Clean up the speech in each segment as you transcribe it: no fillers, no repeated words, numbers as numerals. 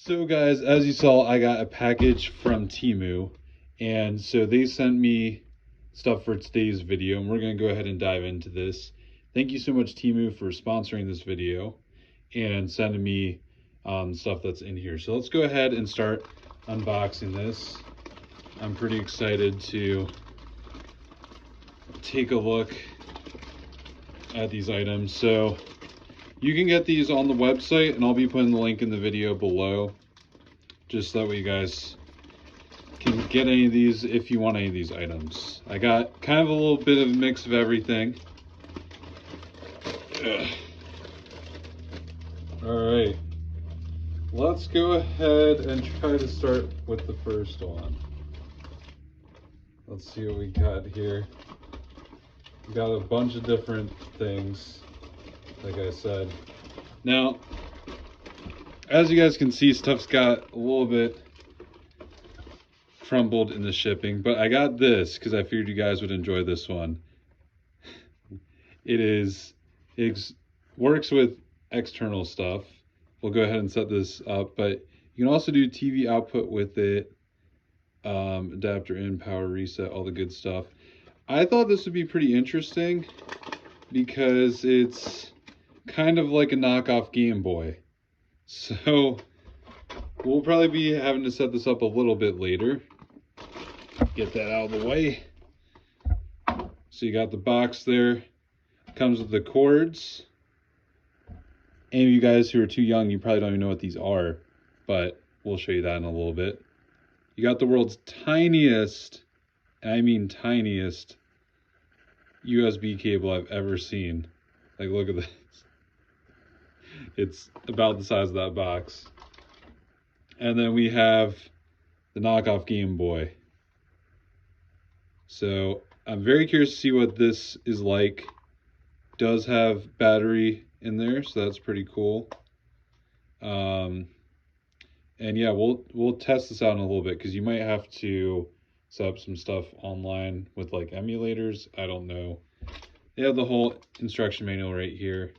So guys, as you saw, I got a package from Temu, and so they sent me stuff for today's video, and we're going to go ahead and dive into this. Thank you so much, Temu, for sponsoring this video and sending me stuff that's in here. So let's go ahead and start unboxing this. I'm pretty excited to take a look at these items. So you can get these on the website, and I'll be putting the link in the video below, just so that way you guys can get any of these if you want any of these items. I got kind of a little bit of a mix of everything. Alright, let's go ahead and try to start with the first one. Let's see what we got here. We got a bunch of different things, like I said. Now, as you guys can see, stuff's got a little bit crumbled in the shipping, but I got this because I figured you guys would enjoy this one. It works with external stuff. We'll go ahead and set this up, but you can also do TV output with it, adapter in, power reset, all the good stuff. I thought this would be pretty interesting because it's kind of like a knockoff Game Boy. So we'll probably be having to set this up a little bit later. Get that out of the way. So you got the box there. Comes with the cords. Any of you guys who are too young, you probably don't even know what these are, but we'll show you that in a little bit. You got the world's tiniest, and I mean tiniest, USB cable I've ever seen. Like, look at this. It's about the size of that box. And then we have the knockoff Game Boy. So I'm very curious to see what this is like. Does have battery in there, so that's pretty cool. And yeah, we'll test this out in a little bit because you might have to set up some stuff online with like emulators. I don't know. They have the whole instruction manual right here.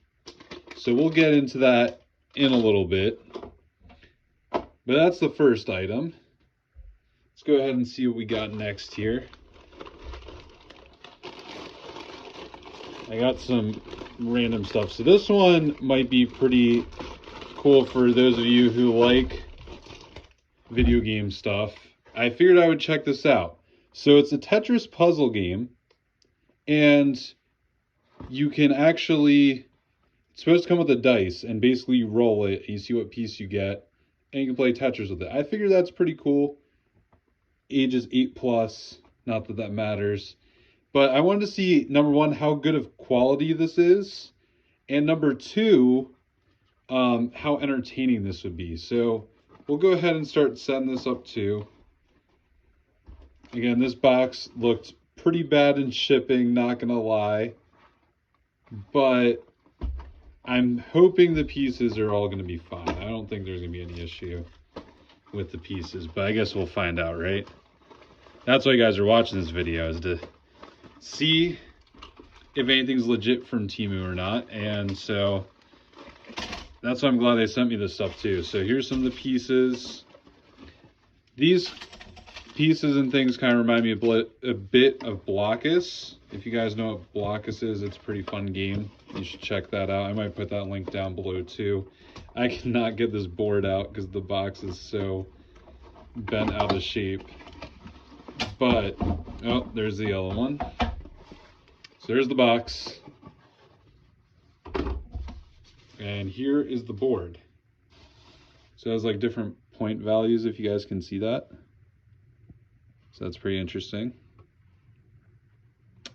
So we'll get into that in a little bit. But that's the first item. Let's go ahead and see what we got next here. I got some random stuff. So this one might be pretty cool for those of you who like video game stuff. I figured I would check this out. So it's a Tetris puzzle game, and you can actually, it's supposed to come with a dice, and basically you roll it and you see what piece you get, and you can play Tetris with it. I figure that's pretty cool. Ages 8+, not that that matters. But I wanted to see, number one, how good of quality this is, and number two, how entertaining this would be. So we'll go ahead and start setting this up too. Again, this box looked pretty bad in shipping, not gonna lie, but I'm hoping the pieces are all gonna be fine. I don't think there's gonna be any issue with the pieces, but I guess we'll find out, right? That's why you guys are watching this video, is to see if anything's legit from Temu or not. And so that's why I'm glad they sent me this stuff too. So here's some of the pieces. These pieces and things kind of remind me a bit of Blockus. If you guys know what Blockus is, it's a pretty fun game. You should check that out. I might put that link down below too. I cannot get this board out because the box is so bent out of shape. But, oh, there's the yellow one. So there's the box. And here is the board. So it has like different point values, if you guys can see that. So that's pretty interesting.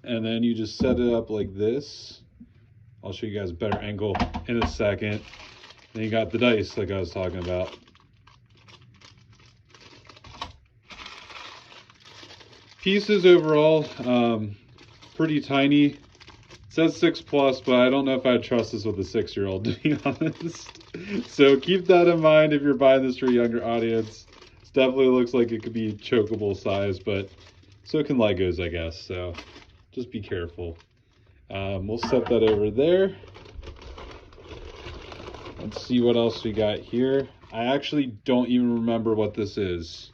And then you just set it up like this. I'll show you guys a better angle in a second. Then you got the dice like I was talking about. Pieces overall, pretty tiny. It says 6+, but I don't know if I'd trust this with a 6-year-old, to be honest. So keep that in mind if you're buying this for a younger audience. It definitely looks like it could be chokeable size, but so can Legos, I guess. So just be careful. We'll set that over there. Let's see what else we got here. I actually don't even remember what this is.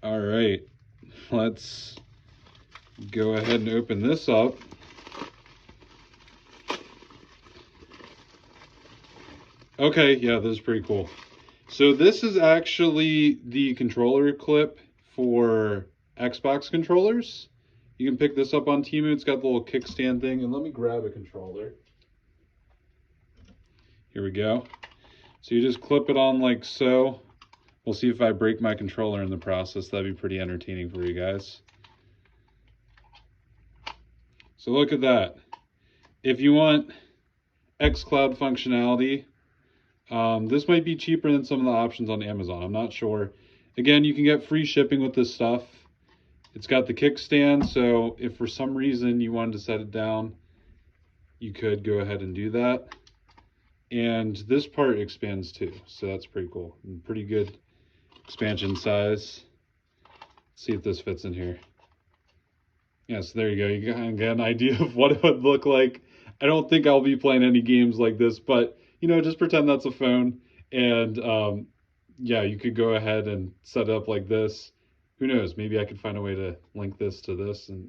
All right, let's go ahead and open this up. Okay, yeah, this is pretty cool. So this is actually the controller clip for Xbox controllers. You can pick this up on Temu. It's got the little kickstand thing. And let me grab a controller. Here we go. So you just clip it on like so. We'll see if I break my controller in the process. That'd be pretty entertaining for you guys. So look at that. If you want xCloud functionality, this might be cheaper than some of the options on Amazon. I'm not sure. Again, you can get free shipping with this stuff. It's got the kickstand, so if for some reason you wanted to set it down, you could go ahead and do that. And this part expands too, so that's pretty cool. And pretty good expansion size. Let's see if this fits in here. Yeah, so there you go. You kind of get an idea of what it would look like. I don't think I'll be playing any games like this, but you know, just pretend that's a phone. And yeah, you could go ahead and set it up like this. Who knows? Maybe I could find a way to link this to this and,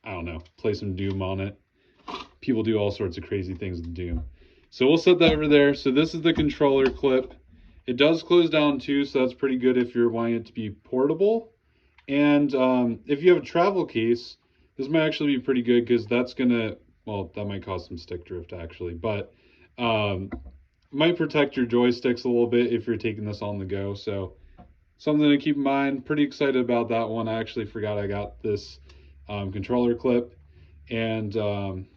I don't know, play some Doom on it. People do all sorts of crazy things with Doom. So we'll set that over there. So this is the controller clip. It does close down too, so that's pretty good if you're wanting it to be portable. And if you have a travel case, this might actually be pretty good because that's gonna, well, that might cause some stick drift actually, but might protect your joysticks a little bit if you're taking this on the go. So something to keep in mind. Pretty excited about that one. I actually forgot I got this controller clip. And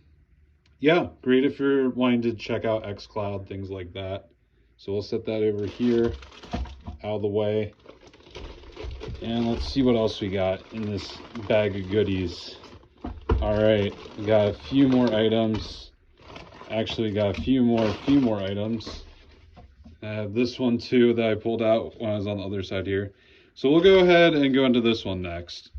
yeah, great if you're wanting to check out xCloud, things like that. So we'll set that over here, out of the way. And let's see what else we got in this bag of goodies. All right, we got a few more items. Actually, got a few more items. I have this one too that I pulled out when I was on the other side here. So we'll go ahead and go into this one next.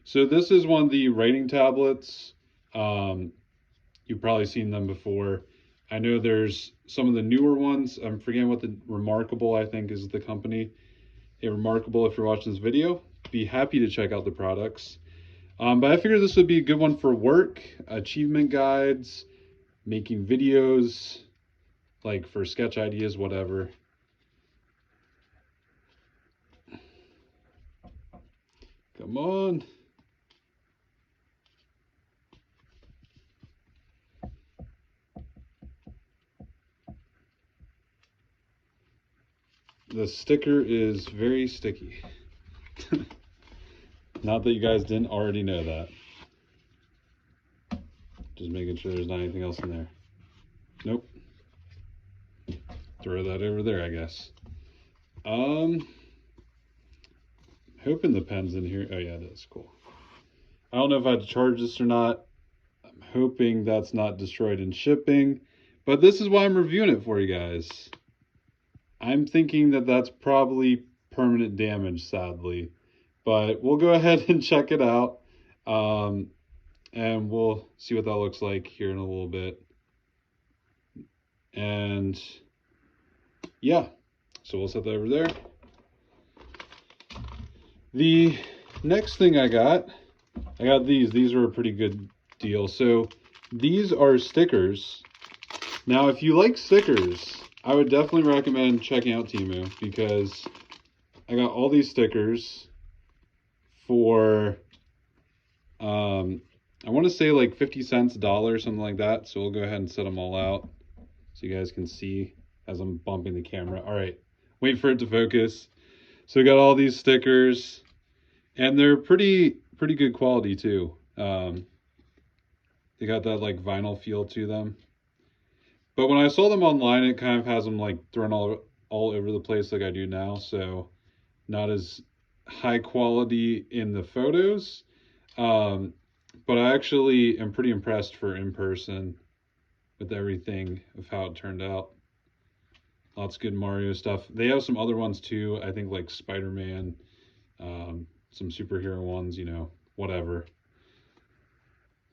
So this is one of the writing tablets. You've probably seen them before. I know there's some of the newer ones. I'm forgetting what the Remarkable, I think, is the company. Hey, Remarkable, if you're watching this video, be happy to check out the products. But I figured this would be a good one for work, achievement guides, making videos, like for sketch ideas, whatever. Come on. The sticker is very sticky. Not that you guys didn't already know that. Just making sure there's not anything else in there. Nope. Throw that over there, I guess. Hoping the pen's in here. Oh yeah, that's cool. I don't know if I had to charge this or not. I'm hoping that's not destroyed in shipping, but this is why I'm reviewing it for you guys. I'm thinking that that's probably permanent damage, sadly, but we'll go ahead and check it out. And we'll see what that looks like here in a little bit. And yeah, so we'll set that over there. The next thing I got these. These were a pretty good deal. So these are stickers. Now, if you like stickers, I would definitely recommend checking out Temu because I got all these stickers for, I want to say like 50 cents, $1, something like that. So we'll go ahead and set them all out so you guys can see as I'm bumping the camera. All right, wait for it to focus. So we got all these stickers and they're pretty good quality too. They got that like vinyl feel to them. But when I saw them online, it kind of has them like thrown all over the place like I do now. So not as high quality in the photos. But I actually am pretty impressed for in person with everything of how it turned out. Lots of good Mario stuff. They have some other ones too. I think like Spider-Man, some superhero ones, you know, whatever.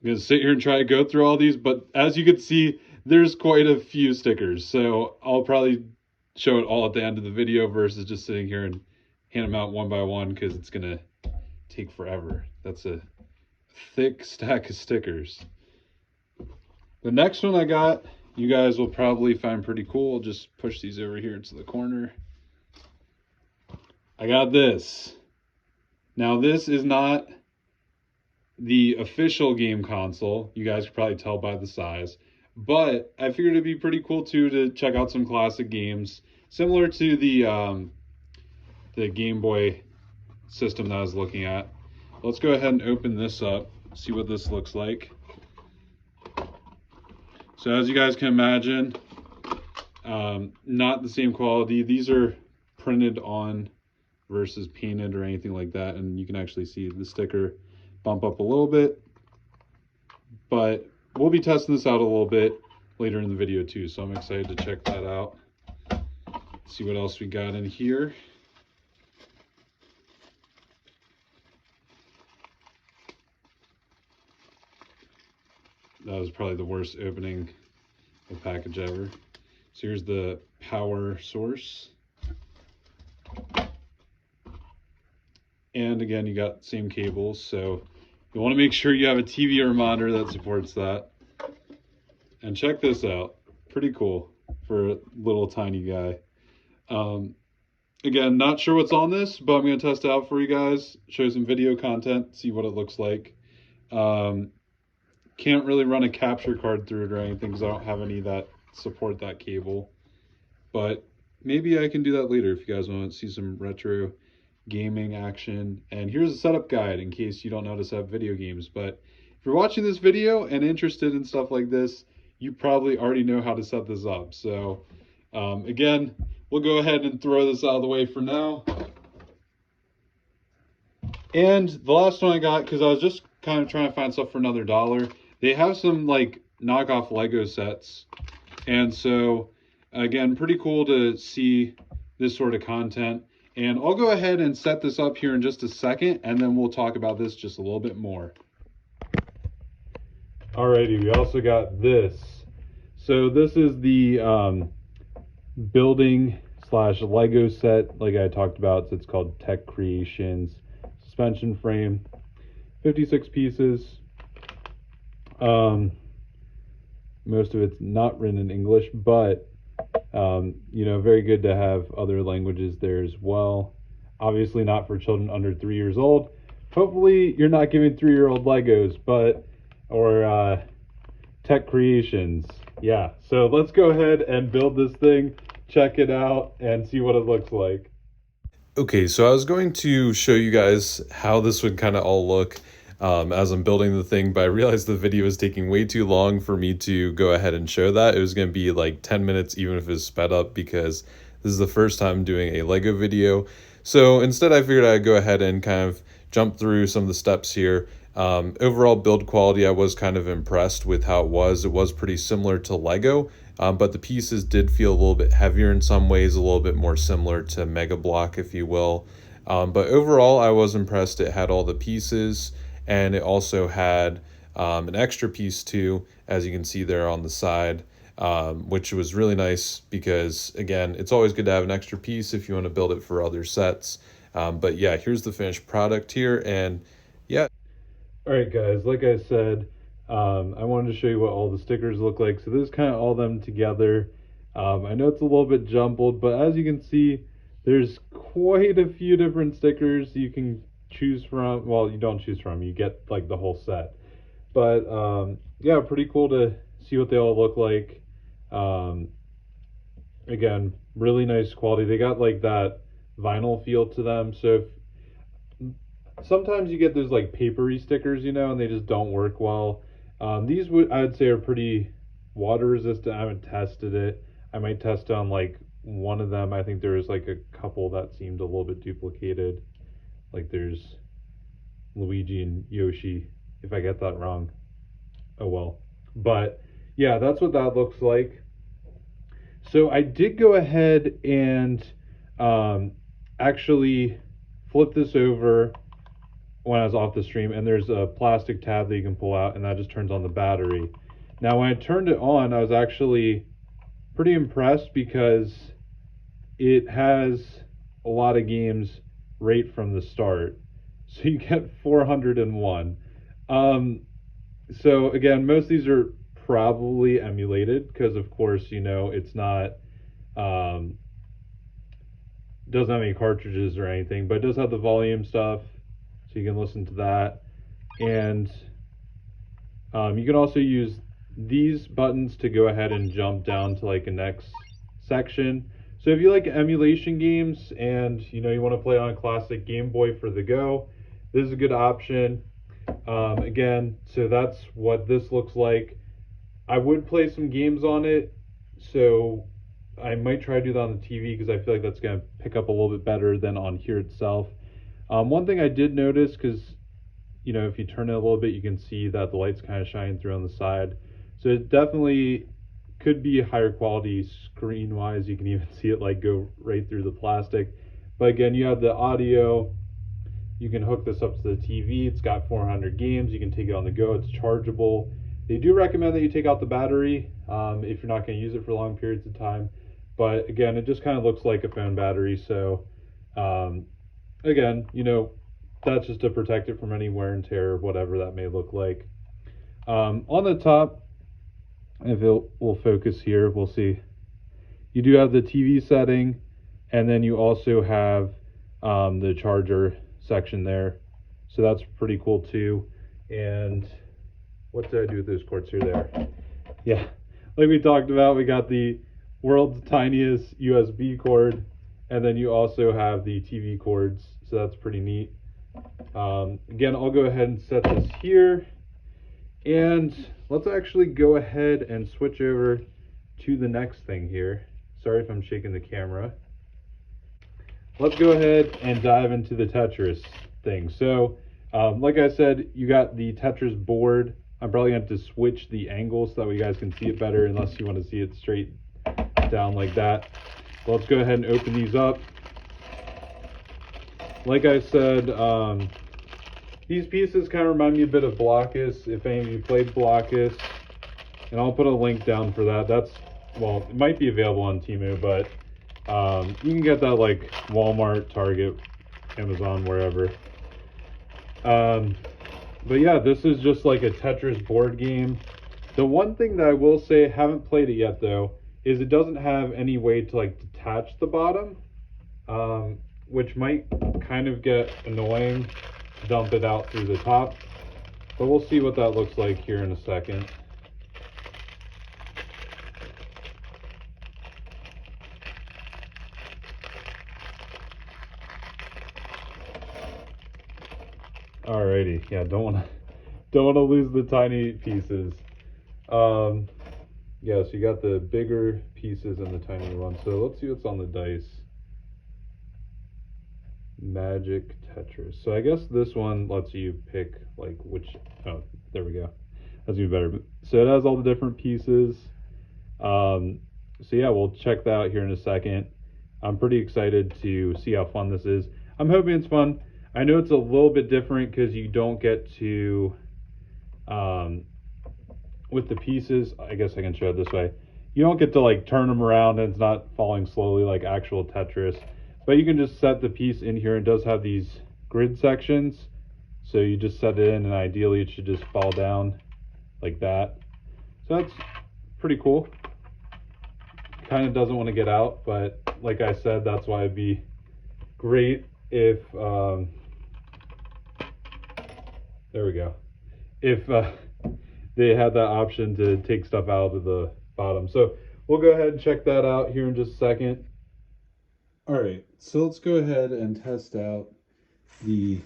I'm going to sit here and try to go through all these, but as you can see, there's quite a few stickers, so I'll probably show it all at the end of the video versus just sitting here and hand them out one by one, because it's gonna take forever. That's a thick stack of stickers. The next one I got, you guys will probably find pretty cool. I'll just push these over here into the corner. I got this. Now, this is not the official game console. You guys can probably tell by the size. But I figured it'd be pretty cool too to check out some classic games, similar to the Game Boy system that I was looking at. Let's go ahead and open this up, see what this looks like. So as you guys can imagine, not the same quality. These are printed on versus painted or anything like that, and you can actually see the sticker bump up a little bit. But we'll be testing this out a little bit later in the video too, so I'm excited to check that out. See what else we got in here. That was probably the worst opening of a package ever. So here's the power source. And again, you got same cables, so you want to make sure you have a TV or monitor that supports that. And check this out. Pretty cool for a little tiny guy. Again, not sure what's on this, but I'm going to test it out for you guys, show some video content, see what it looks like. Can't really run a capture card through it or anything because I don't have any that support that cable. But maybe I can do that later if you guys want to see some retro gaming action. And here's a setup guide in case you don't know how to set up video games. But if you're watching this video and interested in stuff like this, you probably already know how to set this up. So again, we'll go ahead and throw this out of the way for now. And the last one I got, because I was just kind of trying to find stuff for another $1, they have some like knockoff Lego sets. And so again, pretty cool to see this sort of content. And I'll go ahead and set this up here in just a second, and then we'll talk about this just a little bit more. Alrighty, we also got this. So this is the building / Lego set, like I talked about. So it's called Tech Creations. Suspension frame, 56 pieces. Most of it's not written in English, but you know, very good to have other languages there as well. Obviously not for children under 3 years old. Hopefully you're not giving 3-year-old Legos, or Tech Creations. Yeah, so let's go ahead and build this thing, check it out, and see what it looks like. Okay, so I was going to show you guys how this would kind of all look as I'm building the thing, but I realized the video is taking way too long for me to go ahead and show that. It was going to be like 10 minutes even if it was sped up, because this is the first time doing a Lego video. So instead I figured I'd go ahead and kind of jump through some of the steps here. Overall build quality, I was kind of impressed with how it was. It was pretty similar to Lego, but the pieces did feel a little bit heavier in some ways, a little bit more similar to Mega Block, if you will. But overall, I was impressed. It had all the pieces, and it also had an extra piece too, as you can see there on the side, which was really nice because, again, it's always good to have an extra piece if you want to build it for other sets. But yeah, here's the finished product here, and yeah. All right, guys, like I said, I wanted to show you what all the stickers look like. So this is kind of all them together. I know it's a little bit jumbled, but as you can see, there's quite a few different stickers you can choose from. Well, you don't choose from, you get like the whole set. But yeah, pretty cool to see what they all look like. Again, really nice quality. They got like that vinyl feel to them. So if sometimes you get those like papery stickers, you know, and they just don't work well. These I'd say are pretty water resistant. I haven't tested it. I might test on like one of them. I think there was like a couple that seemed a little bit duplicated. Like there's Luigi and Yoshi, if I get that wrong. Oh well. But yeah, that's what that looks like. So I did go ahead and actually flip this over when I was off the stream, and there's a plastic tab that you can pull out, and that just turns on the battery. Now, when I turned it on, I was actually pretty impressed because it has a lot of games right from the start. So you get 401. So again, most of these are probably emulated because, of course, you know, it's not, doesn't have any cartridges or anything, but it does have the volume stuff, so you can listen to that. And you can also use these buttons to go ahead and jump down to like a next section. So if you like emulation games and you know you want to play on a classic Game Boy for the go, this is a good option. Again, so that's what this looks like. I would play some games on it, so I might try to do that on the TV because I feel like that's going to pick up a little bit better than on here itself. One thing I did notice, because you know, if you turn it a little bit, you can see that the light's kind of shining through on the side. So it definitely could be higher quality screen wise. You can even see it like go right through the plastic. But again, you have the audio. You can hook this up to the TV. It's got 400 games. You can take it on the go. It's chargeable. They do recommend that you take out the battery if you're not going to use it for long periods of time. But again, it just kind of looks like a phone battery. So again, you know, that's just to protect it from any wear and tear, whatever that may look like. On the top, if it will focus here, we'll see. You do have the TV setting, and then you also have the charger section there. So that's pretty cool too. And what did I do with those cords here? There. Yeah, like we talked about, we got the world's tiniest USB cord, and then you also have the TV cords. So that's pretty neat. Again, I'll go ahead and set this here, and let's actually go ahead and switch over to the next thing here. Sorry if I'm shaking the camera. Let's go ahead and dive into the Tetris thing. So like I said, you got the Tetris board. I'm probably going to have to switch the angle so that you guys can see it better, unless you want to see it straight down like that. But let's go ahead and open these up. Like I said, these pieces kind of remind me a bit of Blockus, if any of you played Blockus. And I'll put a link down for that. That's, well, it might be available on TEMU, but you can get that like Walmart, Target, Amazon, wherever. But yeah, this is just like a Tetris board game. The one thing that I will say, haven't played it yet though, is it doesn't have any way to like detach the bottom. Which might kind of get annoying to dump it out through the top. But we'll see what that looks like here in a second. Alrighty, yeah, don't wanna lose the tiny pieces. Yeah, so you got the bigger pieces and the tinier ones. So let's see what's on the dice. Magic Tetris. So I guess this one lets you pick like which, oh, there we go. That's even better. So it has all the different pieces. So yeah, we'll check that out here in a second. I'm pretty excited to see how fun this is. I'm hoping it's fun. I know it's a little bit different because you don't get to, with the pieces, I guess I can show it this way. You don't get to like turn them around and it's not falling slowly like actual Tetris. But you can just set the piece in here. It does have these grid sections. So you just set it in and ideally it should just fall down like that. So that's pretty cool. Kind of doesn't want to get out, but like I said, that's why it'd be great if, there we go. If they had that option to take stuff out of the bottom. So we'll go ahead and check that out here in just a second. All right, so let's go ahead and test out the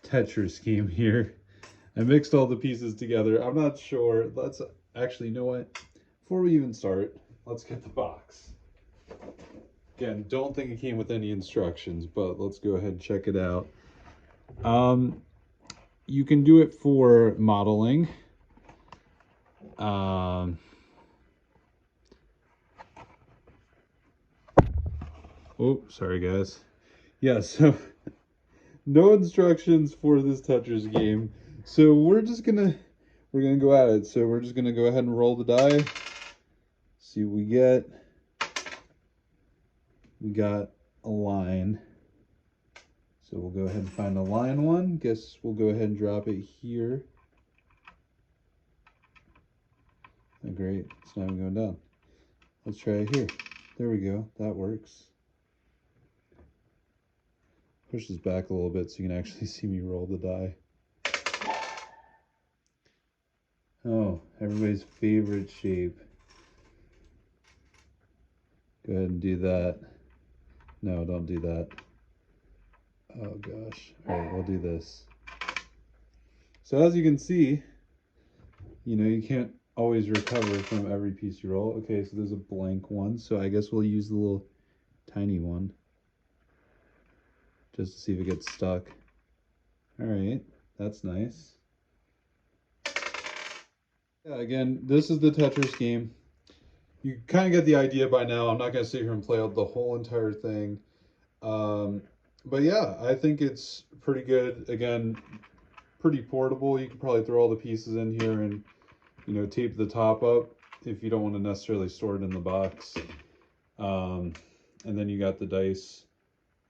Tetris game here. I mixed all the pieces together. I'm not sure. Let's actually, you know what? Before we even start, let's get the box. Again, don't think it came with any instructions, but let's go ahead and check it out. You can do it for modeling. Oh, sorry guys. Yeah, so no instructions for this Tetris game. So we're we're gonna go at it. So we're just gonna go ahead and roll the die, see what we get. We got a line. So we'll go ahead and find a line one. Guess we'll go ahead and drop it here. Oh, great, it's not even going down. Let's try it here. There we go, that works. Push this back a little bit so you can actually see me roll the die. Oh, everybody's favorite shape. Go ahead and do that. No, don't do that. Oh gosh. Alright, we'll do this. So as you can see, you know, you can't always recover from every piece you roll. Okay, so there's a blank one, so I guess we'll use the little tiny one just to see if it gets stuck. Alright, that's nice. Yeah, again, this is the Tetris game. You kind of get the idea by now. I'm not going to sit here and play out the whole entire thing. But yeah, I think it's pretty good. Again, pretty portable. You can probably throw all the pieces in here and, you know, tape the top up if you don't want to necessarily store it in the box. And then you got the dice.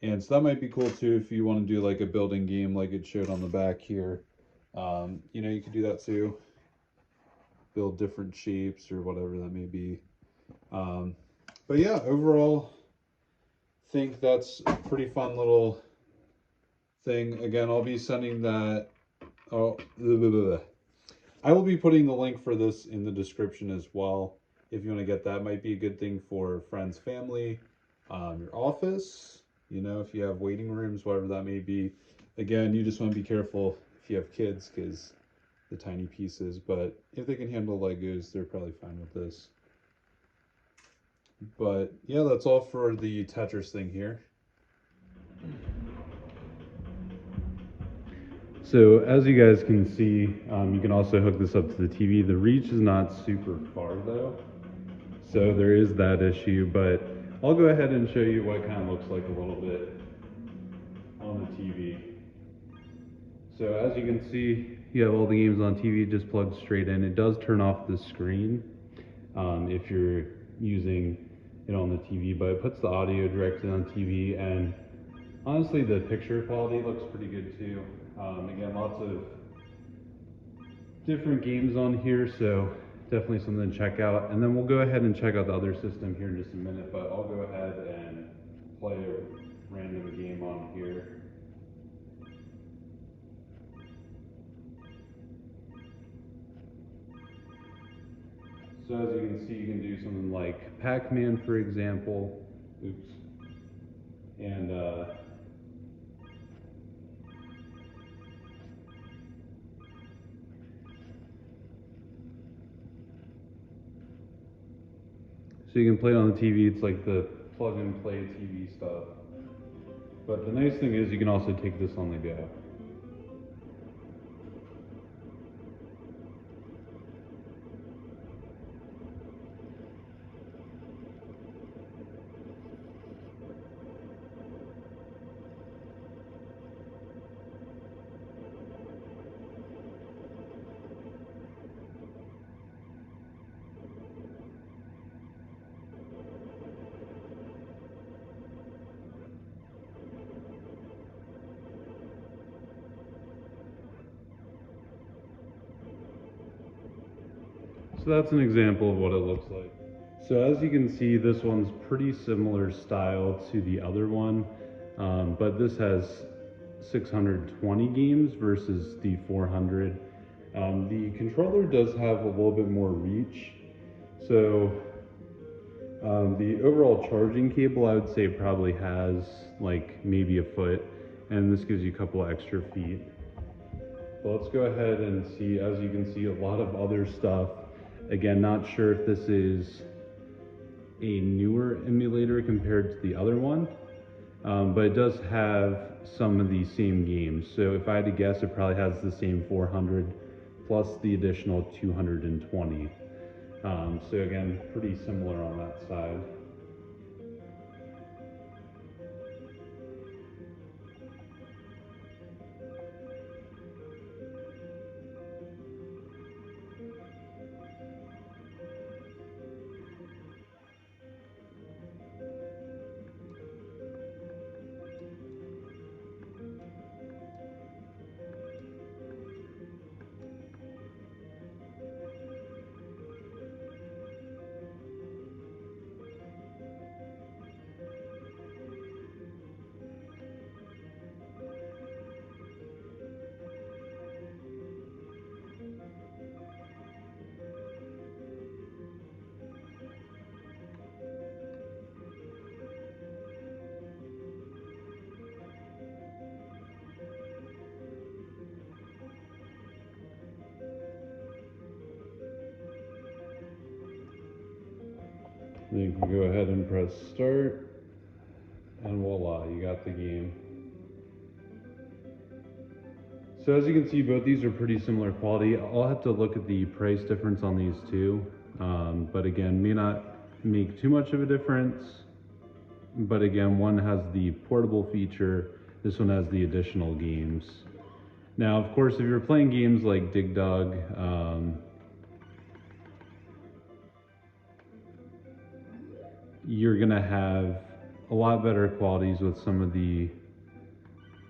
And so that might be cool too if you want to do like a building game like it showed on the back here. You know, you could do that too. Build different shapes or whatever that may be. But yeah, overall, think that's a pretty fun little thing. Again, I'll be sending that. Oh, blah, blah, blah. I will be putting the link for this in the description as well. If you want to get that, might be a good thing for friends, family, your office. You know, if you have waiting rooms, whatever that may be. Again, you just want to be careful if you have kids because the tiny pieces. But if they can handle Legos, they're probably fine with this. But yeah, that's all for the Tetris thing here. So as you guys can see, you can also hook this up to the TV. The reach is not super far though, so there is that issue, but I'll go ahead and show you what it kind of looks like a little bit on the TV. So as you can see, you have all the games on TV just plugged straight in. It does turn off the screen if you're using it on the TV, but it puts the audio directly on TV, and honestly the picture quality looks pretty good too. Again, lots of different games on here, so definitely something to check out. And then we'll go ahead and check out the other system here in just a minute, but I'll go ahead and play a random game on here. So as you can see, you can do something like Pac-Man, for example. Oops. And so you can play it on the TV. It's like the plug and play TV stuff. But the nice thing is you can also take this on the go. So that's an example of what it looks like. So as you can see, this one's pretty similar style to the other one, but this has 620 games versus the 400. The controller does have a little bit more reach. So the overall charging cable, I would say probably has like maybe a foot, and this gives you a couple of extra feet. But let's go ahead and see. As you can see, a lot of other stuff. Again, not sure if this is a newer emulator compared to the other one, but it does have some of the same games. So if I had to guess, it probably has the same 400 plus the additional 220. So again, pretty similar on that side. Then you can go ahead and press start, and voila, you got the game. So as you can see, both these are pretty similar quality. I'll have to look at the price difference on these two, but again, may not make too much of a difference. But again, one has the portable feature, this one has the additional games. Now, of course, if you're playing games like Dig Dug, you're gonna have a lot better qualities with some of the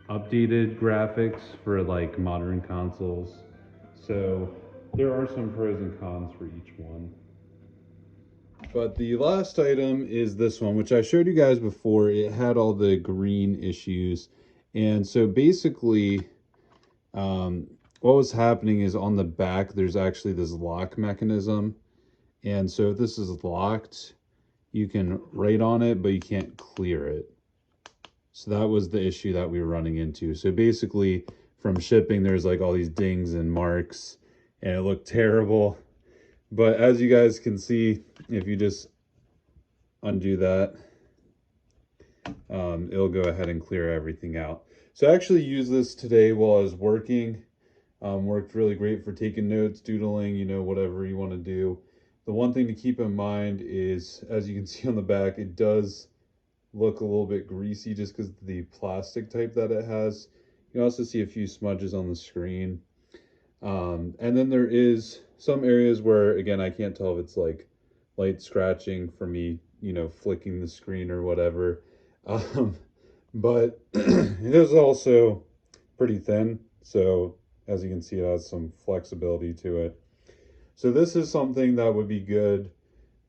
updated graphics for like modern consoles. So there are some pros and cons for each one. But the last item is this one, which I showed you guys before. It had all the green issues. And so basically, what was happening is on the back, there's actually this lock mechanism. And so if this is locked, you can write on it, but you can't clear it. So that was the issue that we were running into. So basically, from shipping, there's like all these dings and marks, and it looked terrible. But as you guys can see, if you just undo that, it'll go ahead and clear everything out. So I actually used this today while I was working. Worked really great for taking notes, doodling, you know, whatever you want to do. The one thing to keep in mind is, as you can see on the back, it does look a little bit greasy just because of the plastic type that it has. You can also see a few smudges on the screen. And then there is some areas where, again, I can't tell if it's like light scratching from me, you know, flicking the screen or whatever. But it is also pretty thin. So as you can see, it has some flexibility to it. So this is something that would be good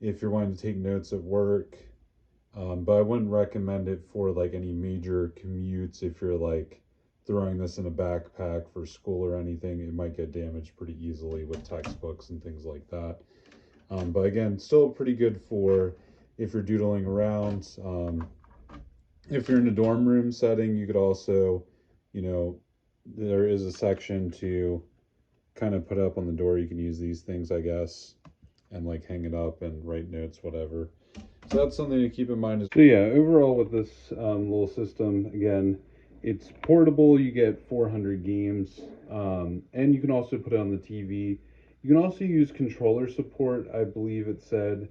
if you're wanting to take notes at work. But I wouldn't recommend it for like any major commutes. If you're like throwing this in a backpack for school or anything, it might get damaged pretty easily with textbooks and things like that. But again, still pretty good for if you're doodling around. If you're in a dorm room setting, you could also, you know, there is a section to kind of put up on the door. You can use these things, I guess, and like hang it up and write notes, whatever. So that's something to keep in mind. So yeah, overall with this little system, again, it's portable. You get 400 games, and you can also put it on the TV. You can also use controller support, I believe it said,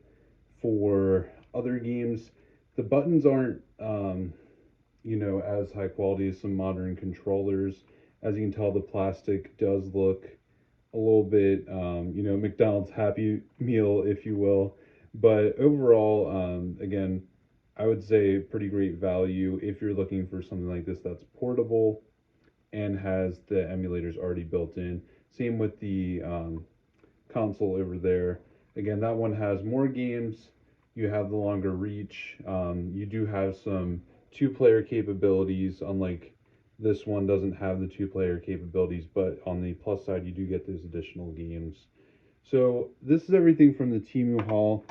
for other games. The buttons aren't, you know, as high quality as some modern controllers. As you can tell, the plastic does look a little bit, you know, McDonald's Happy Meal, if you will. But overall, again, I would say pretty great value if you're looking for something like this that's portable and has the emulators already built in. Same with the console over there. Again, that one has more games. You have the longer reach. You do have some two-player capabilities, unlike this one doesn't have the two-player capabilities, but on the plus side, you do get those additional games. So this is everything from the TEMU haul.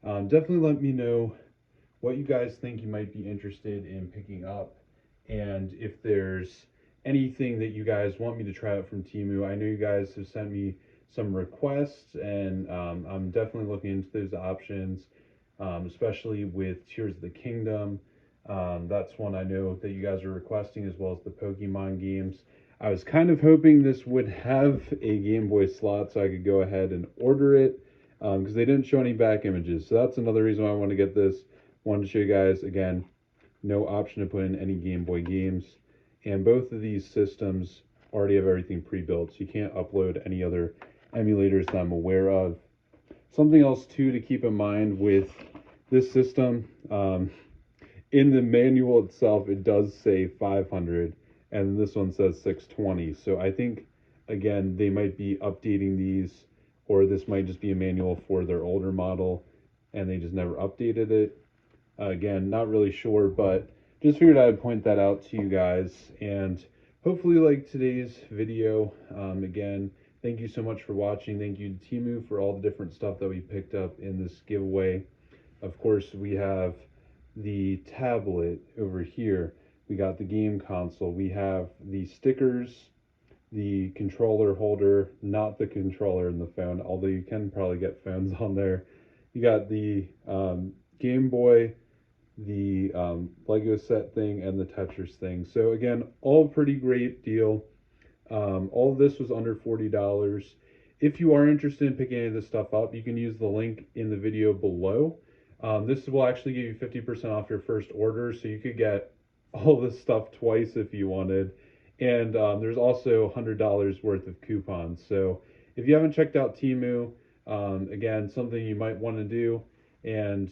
Definitely let me know what you guys think you might be interested in picking up, and if there's anything that you guys want me to try out from TEMU. I know you guys have sent me some requests, and I'm definitely looking into those options, especially with Tears of the Kingdom. That's one I know that you guys are requesting, as well as the Pokemon games. I was kind of hoping this would have a Game Boy slot so I could go ahead and order it, because they didn't show any back images. So that's another reason why I want to get this. Wanted to show you guys, again, no option to put in any Game Boy games. And both of these systems already have everything pre-built, so you can't upload any other emulators that I'm aware of. Something else, too, to keep in mind with this system, in the manual itself, it does say 500, and this one says 620. So I think, again, they might be updating these, or this might just be a manual for their older model, and they just never updated it. Again, not really sure, but just figured I'd point that out to you guys, and hopefully like today's video. Again, thank you so much for watching. Thank you to TEMU for all the different stuff that we picked up in this giveaway. Of course, we have the tablet over here. We got the game console. We have the stickers, the controller holder, not the controller in the phone, although you can probably get phones on there. You got the Game Boy, the Lego set thing, and the Tetris thing. So again, all pretty great deal. All of this was under $40. If you are interested in picking any of this stuff up, you can use the link in the video below. This will actually give you 50% off your first order, so you could get all this stuff twice if you wanted. And there's also $100 worth of coupons. So if you haven't checked out Temu, again, something you might want to do. And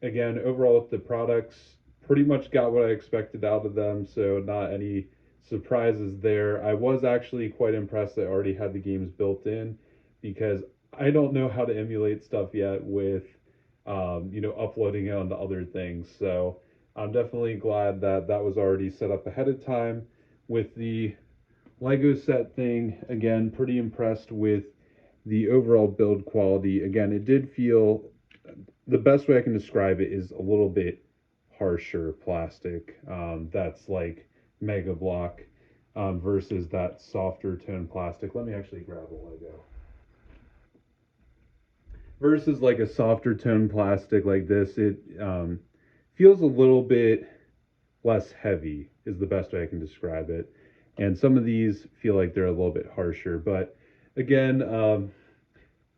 again, overall, the products pretty much got what I expected out of them, so not any surprises there. I was actually quite impressed that I already had the games built in, because I don't know how to emulate stuff yet with uploading it onto other things. So I'm definitely glad that that was already set up ahead of time. With the Lego set thing, again, pretty impressed with the overall build quality. Again, it did feel, the best way I can describe it is a little bit harsher plastic. That's like Mega Block versus that softer tone plastic. Let me actually grab a Lego. Versus like a softer tone plastic like this, it feels a little bit less heavy, is the best way I can describe it. And some of these feel like they're a little bit harsher. But again,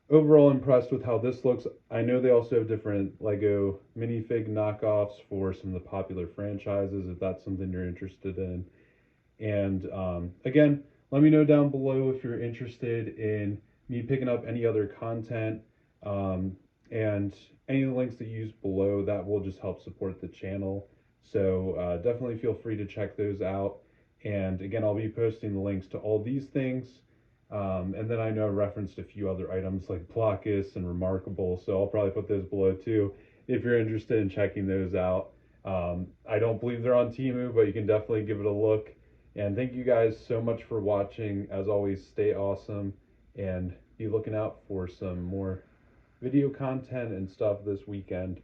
overall impressed with how this looks. I know they also have different Lego minifig knockoffs for some of the popular franchises, if that's something you're interested in. And again, let me know down below if you're interested in me picking up any other content. And any of the links that you use below, that will just help support the channel. So definitely feel free to check those out. And again, I'll be posting the links to all these things. And then I know I referenced a few other items like Plockus and Remarkable, so I'll probably put those below too if you're interested in checking those out. I don't believe they're on Temu, but you can definitely give it a look. And thank you guys so much for watching. As always, stay awesome and be looking out for some more video content and stuff this weekend.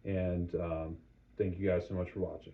And thank you guys so much for watching.